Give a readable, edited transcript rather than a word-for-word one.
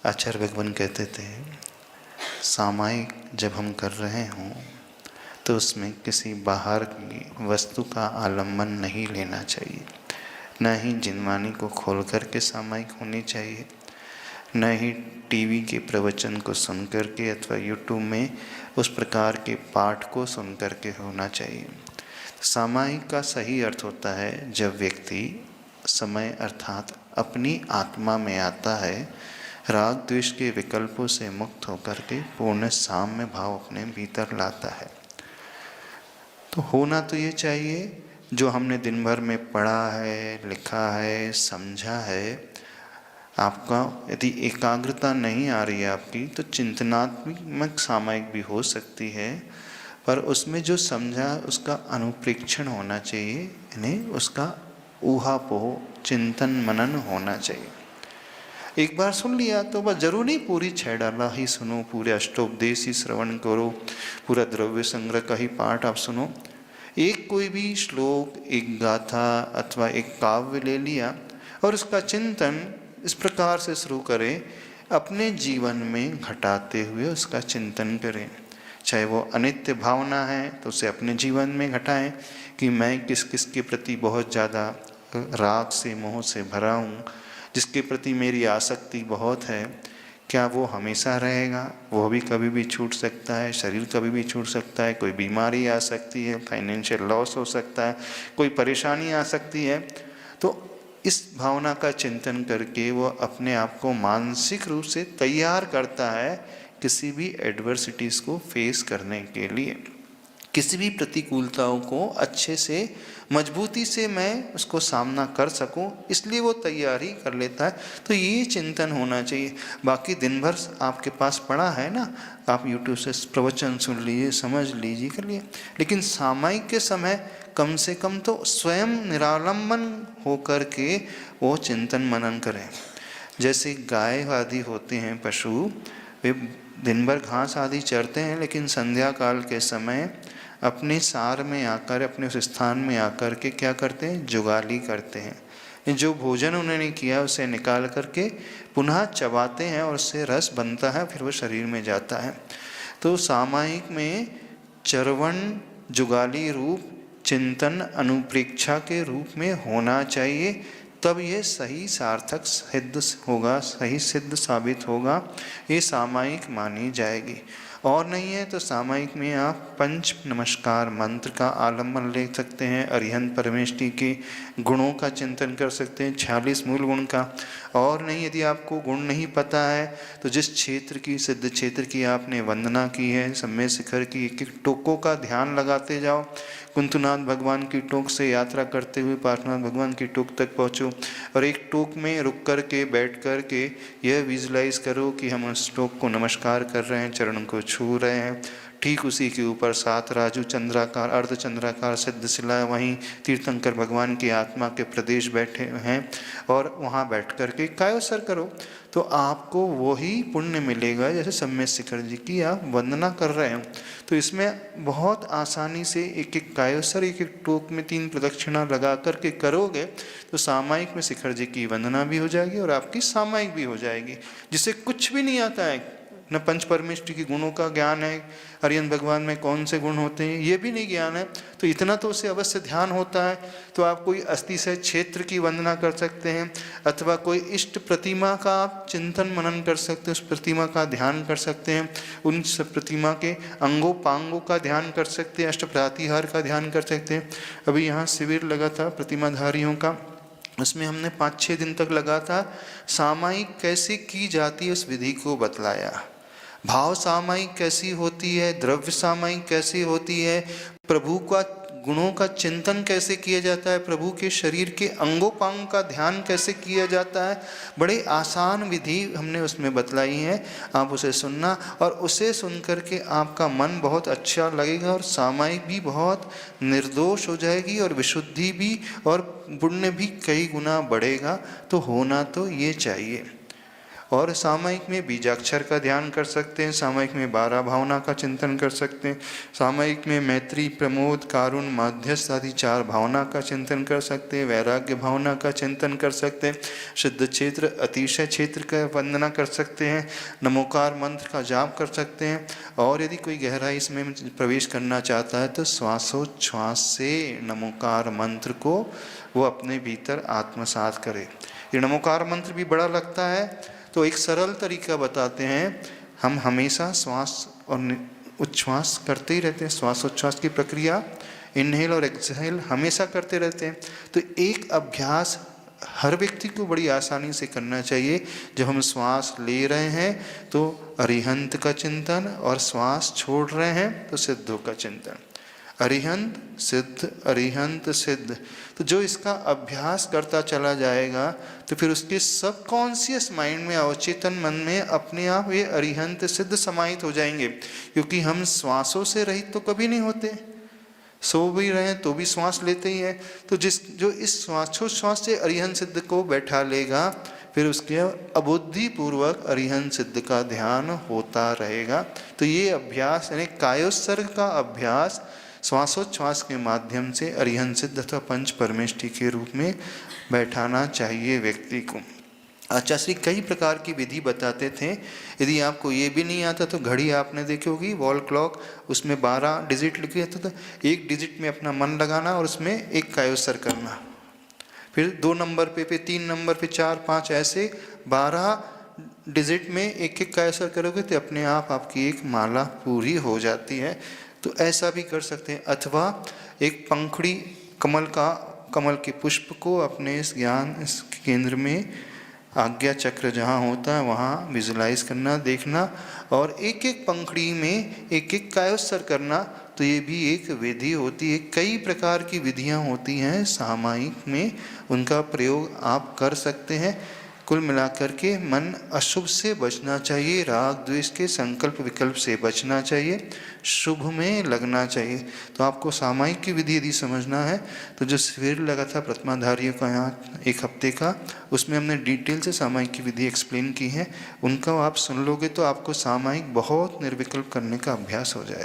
आचार्य भगवान कहते थे, सामायिक जब हम कर रहे हों तो उसमें किसी बाहर की वस्तु का आलम्बन नहीं लेना चाहिए। न ही जिनवानी को खोल करके सामायिक होनी चाहिए, न ही टीवी के प्रवचन को सुन करके अथवा यूट्यूब में उस प्रकार के पाठ को सुन करके होना चाहिए। सामायिक का सही अर्थ होता है जब व्यक्ति समय अर्थात अपनी आत्मा में आता है, राग द्वेष के विकल्पों से मुक्त होकर के पूर्ण साम्य भाव अपने भीतर लाता है। तो होना तो ये चाहिए जो हमने दिन भर में पढ़ा है, लिखा है, समझा है। आपका यदि एकाग्रता नहीं आ रही है आपकी, तो चिंतनात्मक सामायिक भी हो सकती है, पर उसमें जो समझा उसका अनुप्रेक्षण होना चाहिए, यानी उसका ऊहापोह चिंतन मनन होना चाहिए। एक बार सुन लिया तो बस जरूरी पूरी 6 डाला ही सुनो, पूरे अष्टोपदेश ही श्रवण करो, पूरा द्रव्य संग्रह का ही पाठ आप सुनो। एक कोई भी श्लोक, एक गाथा अथवा एक काव्य ले लिया और उसका चिंतन इस प्रकार से शुरू करें, अपने जीवन में घटाते हुए उसका चिंतन करें। चाहे वो अनित्य भावना है तो उसे अपने जीवन में घटाएं कि मैं किस किस के प्रति बहुत ज़्यादा राग से मोह से भरा हूँ, जिसके प्रति मेरी आसक्ति बहुत है, क्या वो हमेशा रहेगा? वो भी कभी भी छूट सकता है, शरीर कभी भी छूट सकता है, कोई बीमारी आ सकती है, फाइनेंशियल लॉस हो सकता है, कोई परेशानी आ सकती है। तो इस भावना का चिंतन करके वो अपने आप को मानसिक रूप से तैयार करता है किसी भी एडवर्सिटीज़ को फेस करने के लिए, किसी भी प्रतिकूलताओं को अच्छे से मजबूती से मैं उसको सामना कर सकूं, इसलिए वो तैयारी कर लेता है। तो ये चिंतन होना चाहिए। बाकी दिन भर आपके पास पड़ा है ना, आप YouTube से प्रवचन सुन लीजिए, समझ लीजिए, कर लिए, लेकिन सामायिक के समय कम से कम तो स्वयं निरालंबन होकर के वो चिंतन मनन करें। जैसे गाय आदि होते हैं पशु, वे दिन भर घास आदि चरते हैं, लेकिन संध्या काल के समय अपने सार में आकर, अपने उस स्थान में आकर के क्या करते हैं? जुगाली करते हैं। जो भोजन उन्होंने किया उसे निकाल करके पुनः चबाते हैं और उससे रस बनता है, फिर वो शरीर में जाता है। तो सामायिक में चरवण जुगाली रूप चिंतन अनुप्रेक्षा के रूप में होना चाहिए, तब ये सही सार्थक सिद्ध होगा, सही सिद्ध साबित होगा, ये सामायिक मानी जाएगी। और नहीं है तो सामायिक में आप पंच नमस्कार मंत्र का आलम्बन ले सकते हैं, अरिहंत परमेष्टि के गुणों का चिंतन कर सकते हैं, 46 मूल गुण का। और नहीं, यदि आपको गुण नहीं पता है तो जिस क्षेत्र की, सिद्ध क्षेत्र की आपने वंदना की है, सम्य शिखर की एक एक टोकों का ध्यान लगाते जाओ। कुंतुनाथ भगवान की टोक से यात्रा करते हुए पार्श्वनाथ भगवान की टोक तक पहुँचो और एक टोक में रुक कर के, बैठ कर के यह विजुलाइज करो कि हम उस टोक को नमस्कार कर रहे हैं, चरण को छू रहे हैं। ठीक उसी के ऊपर 7 राजू चंद्राकार, अर्धचंद्राकार सिद्ध शिला, वहीं तीर्थंकर भगवान की आत्मा के प्रदेश बैठे हैं और वहाँ बैठ कर के कायोसर करो, तो आपको वही पुण्य मिलेगा जैसे सम्य शिखर जी की आप वंदना कर रहे हो। तो इसमें बहुत आसानी से एक एक कायोसर, एक एक टोक में 3 प्रदक्षिणा लगा कर के करोगे तो सामायिक में शिखर जी की वंदना भी हो जाएगी और आपकी सामायिक भी हो जाएगी। जिसे कुछ भी नहीं आता है, न पंच परमेष्टि के गुणों का ज्ञान है, अरिहंत भगवान में कौन से गुण होते हैं ये भी नहीं ज्ञान है, तो इतना तो उसे अवश्य ध्यान होता है। तो आप कोई अस्थि से क्षेत्र की वंदना कर सकते हैं, अथवा कोई इष्ट प्रतिमा का आप चिंतन मनन कर सकते हैं, उस प्रतिमा का ध्यान कर सकते हैं, उन प्रतिमा के अंगों पांगों का ध्यान कर सकते हैं, अष्ट प्रातिहार का ध्यान कर सकते हैं। अभी यहाँ शिविर लगा था प्रतिमाधारियों का, उसमें हमने 5-6 दिन तक लगा था सामायिक कैसे की जाती है उस विधि को बतलाया। भाव सामायिक कैसी होती है, द्रव्य सामायिक कैसी होती है, प्रभु का गुणों का चिंतन कैसे किया जाता है, प्रभु के शरीर के अंगोपांग का ध्यान कैसे किया जाता है, बड़े आसान विधि हमने उसमें बतलाई है। आप उसे सुनना और उसे सुन कर के आपका मन बहुत अच्छा लगेगा और सामायिक भी बहुत निर्दोष हो जाएगी और विशुद्धि भी और पुण्य भी कई गुना बढ़ेगा। तो होना तो ये चाहिए। और सामयिक में बीजाक्षर का ध्यान कर सकते हैं, सामयिक में 12 भावना का चिंतन कर सकते हैं, सामयिक में मैत्री, प्रमोद, कारुण, माध्यस्थ आदि 4 भावना का चिंतन कर सकते हैं, वैराग्य भावना का चिंतन कर सकते हैं, सिद्ध क्षेत्र, अतिशय क्षेत्र का वंदना कर सकते हैं, नमोकार मंत्र का जाप कर सकते हैं। और यदि कोई गहराई इसमें प्रवेश करना चाहता है तो श्वासोच्छ्वास से नमोकार मंत्र को वो अपने भीतर आत्मसात करे। ये नमोकार मंत्र भी बड़ा लगता है, तो एक सरल तरीका बताते हैं। हम हमेशा श्वास और उच्छ्वास करते ही रहते हैं, श्वासोच्छ्वास की प्रक्रिया इनहेल और एक्सहेल हमेशा करते रहते हैं। तो एक अभ्यास हर व्यक्ति को बड़ी आसानी से करना चाहिए। जब हम श्वास ले रहे हैं तो अरिहंत का चिंतन, और श्वास छोड़ रहे हैं तो सिद्धों का चिंतन। अरिहंत सिद्ध, अरिहंत सिद्ध। तो जो इसका अभ्यास करता चला जाएगा तो फिर उसके सबकॉन्शियस माइंड में, अवचेतन मन में अपने आप ये अरिहंत सिद्ध समाहित हो जाएंगे। क्योंकि हम श्वासों से रहित तो कभी नहीं होते, सो भी रहे तो भी श्वास लेते ही हैं। तो जो इस श्वासोच्छ्वास से अरिहंत सिद्ध को बैठा लेगा, फिर उसके अबुद्धि पूर्वक अरिहंत सिद्ध का ध्यान होता रहेगा। तो ये अभ्यास यानी कायोत्सर्ग का अभ्यास श्वासोच्छ्वास के माध्यम से अरिहंत सिद्ध अथवा पंच परमेष्टि के रूप में बैठाना चाहिए व्यक्ति को। आचार्य श्री कई प्रकार की विधि बताते थे। यदि आपको ये भी नहीं आता तो घड़ी आपने देखी होगी, वॉल क्लॉक, उसमें 12 डिजिट लिखे रहता था। एक डिजिट में अपना मन लगाना और उसमें एक कायोत्सर्ग करना, फिर 2 नंबर पे 3 नंबर पे 4, 5 ऐसे 12 डिजिट में एक एक कायोत्सर्ग करोगे तो अपने आप आपकी एक माला पूरी हो जाती है। तो ऐसा भी कर सकते हैं। अथवा एक पंखुड़ी कमल के पुष्प को अपने इस ज्ञान इस केंद्र में, आज्ञा चक्र जहाँ होता है वहाँ विजुलाइज करना, देखना, और एक एक पंखुड़ी में एक एक कायोत्सर्ग करना। तो ये भी एक विधि होती है। कई प्रकार की विधियाँ होती हैं सामायिक में, उनका प्रयोग आप कर सकते हैं। कुल मिलाकर के मन अशुभ से बचना चाहिए, राग द्वेष के संकल्प विकल्प से बचना चाहिए, शुभ में लगना चाहिए। तो आपको सामायिक की विधि यदि समझना है तो जो शिविर लगा था प्रतिमाधारियों का यहाँ 1 हफ्ते का, उसमें हमने डिटेल से सामायिक की विधि एक्सप्लेन की है। उनका आप सुन लोगे तो आपको सामायिक बहुत निर्विकल्प करने का अभ्यास हो जाएगा।